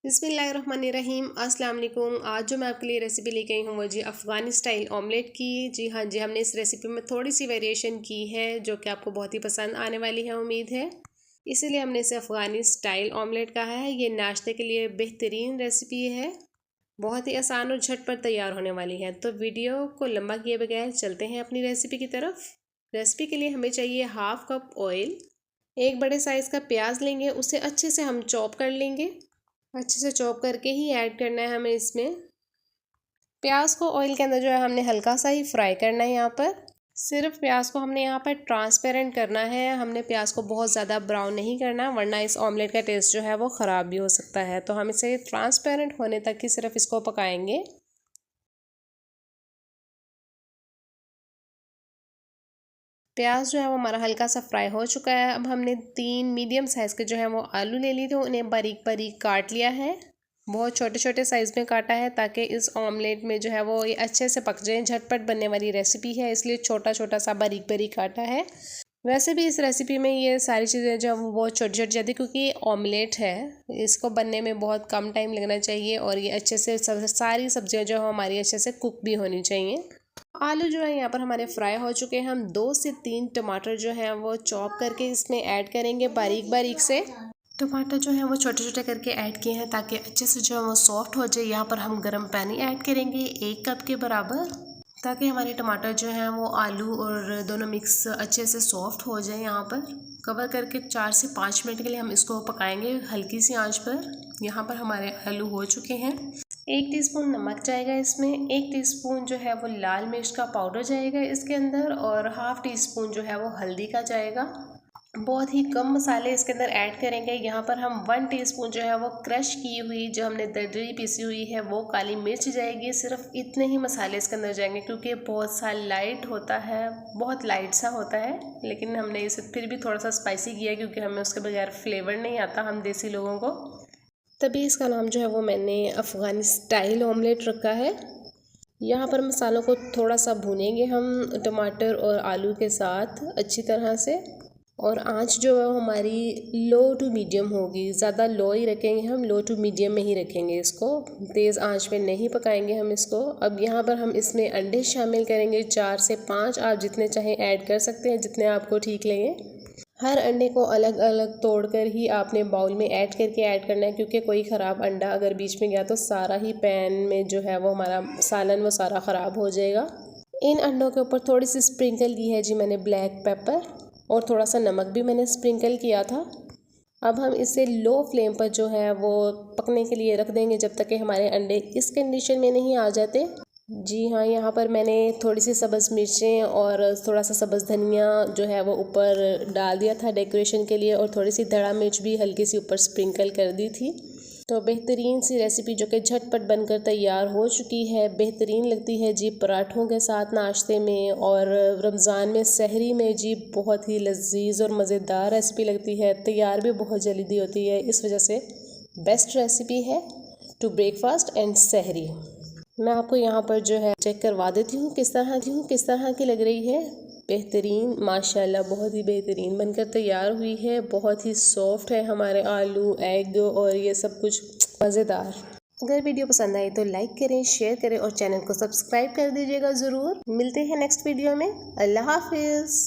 बिस्मिल्लाहिर्रहमानिर्रहीम अस्सलाम वालेकुम। आज जो मैं आपके लिए रेसिपी लेके आई हूँ वो जी अफ़गानी स्टाइल ऑमलेट की। जी हाँ जी, हमने इस रेसिपी में थोड़ी सी वेरिएशन की है जो कि आपको बहुत ही पसंद आने वाली है उम्मीद है। इसीलिए हमने इसे अफ़गानी स्टाइल ऑमलेट कहा है। ये नाश्ते के लिए बेहतरीन रेसिपी है, बहुत ही आसान और झटपट तैयार होने वाली है। तो वीडियो को लंबा किए बगैर चलते हैं अपनी रेसिपी की तरफ। रेसिपी के लिए हमें चाहिए 1/2 कप ऑयल। एक बड़े साइज़ का प्याज लेंगे, उसे अच्छे से हम चॉप कर लेंगे। अच्छे से चॉप करके ही ऐड करना है हमें इसमें। प्याज को ऑयल के अंदर जो है हमने हल्का सा ही फ्राई करना है। यहाँ पर सिर्फ प्याज को हमने यहाँ पर ट्रांसपेरेंट करना है। हमने प्याज को बहुत ज़्यादा ब्राउन नहीं करना, वरना इस ऑमलेट का टेस्ट जो है वो ख़राब भी हो सकता है। तो हम इसे ट्रांसपेरेंट होने तक ही सिर्फ इसको पकाएंगे। प्याज जो है वो हमारा हल्का सा फ्राई हो चुका है। अब हमने 3 मीडियम साइज़ के जो है वो आलू ले लिए थे, उन्हें बारीक बारीक काट लिया है। बहुत छोटे छोटे साइज़ में काटा है ताकि इस ऑमलेट में जो है वो ये अच्छे से पक जाए। झटपट बनने वाली रेसिपी है, इसलिए छोटा छोटा सा बारीक बारीक काटा है। वैसे भी इस रेसिपी में ये सारी चीज़ें जो वो बहुत छोटी छोटी जाती है, क्योंकि ये ऑमलेट है, इसको बनने में बहुत कम टाइम लगना चाहिए और ये अच्छे से सारी सब्जियां जो हमारी अच्छे से कुक भी होनी चाहिए। आलू जो है यहाँ पर हमारे फ्राई हो चुके हैं। हम 2 से 3 टमाटर जो हैं वो चॉप करके इसमें ऐड करेंगे बारीक बारीक से। टमाटर जो है वो छोटे छोटे करके ऐड किए हैं ताकि अच्छे से जो है वो सॉफ्ट हो जाए। यहाँ पर हम गर्म पानी ऐड करेंगे 1 कप के बराबर, ताकि हमारे टमाटर जो हैं वो आलू और दोनों मिक्स अच्छे से सॉफ्ट हो जाए। यहाँ पर कवर करके 4 से 5 मिनट के लिए हम इसको पकाएंगे हल्की सी आंच पर। यहाँ पर हमारे आलू हो चुके हैं। 1 टीस्पून नमक जाएगा इसमें, 1 टीस्पून जो है वो लाल मिर्च का पाउडर जाएगा इसके अंदर, और 1/2 टीस्पून जो है वो हल्दी का जाएगा। बहुत ही कम मसाले इसके अंदर ऐड करेंगे। यहाँ पर हम 1 टीस्पून जो है वो क्रश की हुई, जो हमने दरदरी पीसी हुई है, वो काली मिर्च जाएगी। सिर्फ इतने ही मसाले इसके अंदर जाएंगे क्योंकि बहुत सा लाइट होता है, बहुत लाइट सा होता है, लेकिन हमने इसे फिर भी थोड़ा सा स्पाइसी किया क्योंकि हमें उसके बगैर फ्लेवर नहीं आता हम देसी लोगों को। तभी इसका नाम जो है वो मैंने अफ़गानी स्टाइल ऑमलेट रखा है। यहाँ पर मसालों को थोड़ा सा भूनेंगे हम टमाटर और आलू के साथ अच्छी तरह से, और आंच जो है हमारी लो टू मीडियम होगी। ज़्यादा लो ही रखेंगे हम, लो टू मीडियम में ही रखेंगे इसको, तेज़ आंच में नहीं पकाएंगे हम इसको। अब यहाँ पर हम इसमें अंडे शामिल करेंगे 4 से 5, आप जितने चाहें ऐड कर सकते हैं, जितने आपको ठीक लगे। हर अंडे को अलग अलग तोड़कर ही आपने बाउल में ऐड करना है, क्योंकि कोई ख़राब अंडा अगर बीच में गया तो सारा ही पैन में जो है वो हमारा सालन वो सारा ख़राब हो जाएगा। इन अंडों के ऊपर थोड़ी सी स्प्रिंकल की है जी मैंने ब्लैक पेपर, और थोड़ा सा नमक भी मैंने स्प्रिंकल किया था। अब हम इसे लो फ्लेम पर जो है वो पकने के लिए रख देंगे जब तक कि हमारे अंडे इस कंडीशन में नहीं आ जाते। जी हाँ, यहाँ पर मैंने थोड़ी सी सब्ज़ मिर्चें और थोड़ा सा सब्ज़ धनिया जो है वो ऊपर डाल दिया था डेकोरेशन के लिए, और थोड़ी सी धड़ा मिर्च भी हल्की सी ऊपर स्प्रिंकल कर दी थी। तो बेहतरीन सी रेसिपी जो कि झटपट बनकर तैयार हो चुकी है। बेहतरीन लगती है जी पराठों के साथ नाश्ते में, और रमज़ान में सहरी में जी बहुत ही लजीज और मज़ेदार रेसिपी लगती है। तैयार भी बहुत जल्दी होती है, इस वजह से बेस्ट रेसिपी है टू ब्रेकफास्ट एंड सहरी। मैं आपको यहाँ पर जो है चेक करवा देती हूँ किस तरह की लग रही है। बेहतरीन माशाल्लाह, बहुत ही बेहतरीन बनकर तैयार हुई है। बहुत ही सॉफ्ट है हमारे आलू, एग और ये सब कुछ मज़ेदार। अगर वीडियो पसंद आई तो लाइक करें, शेयर करें और चैनल को सब्सक्राइब कर दीजिएगा ज़रूर। मिलते हैं नेक्स्ट वीडियो में। अल्लाह हाफिज़।